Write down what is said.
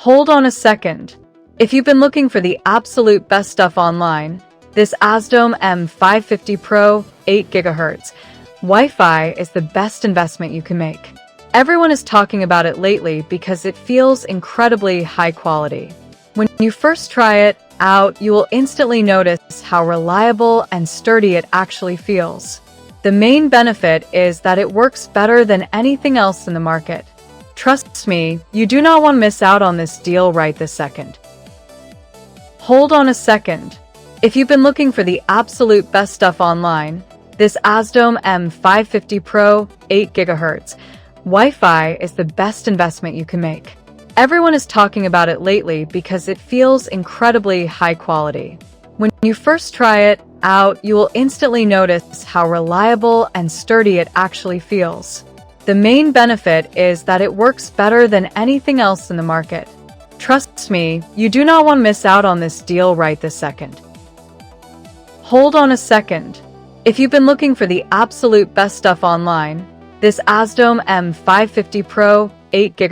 Hold on a second. If you've been looking for the absolute best stuff online, this AZDOME M550 Pro 8 GHz Wi-Fi is the best investment you can make. Everyone is talking about it lately because it feels incredibly high quality. When you first try it out, you will instantly notice how reliable and sturdy it actually feels. The main benefit is that it works better than anything else in the market. Trust me, you do not want to miss out on this deal right this second. Hold on a second. If you've been looking for the absolute best stuff online, this AZDOME M550 Pro 8 GHz Wi-Fi is the best investment you can make. Everyone is talking about it lately because it feels incredibly high quality. When you first try it out, you will instantly notice how reliable and sturdy it actually feels. The main benefit is that it works better than anything else in the market. Trust me, you do not want to miss out on this deal right this second. Hold on a second. If you've been looking for the absolute best stuff online, this AZDOME M550 Pro 8 GHz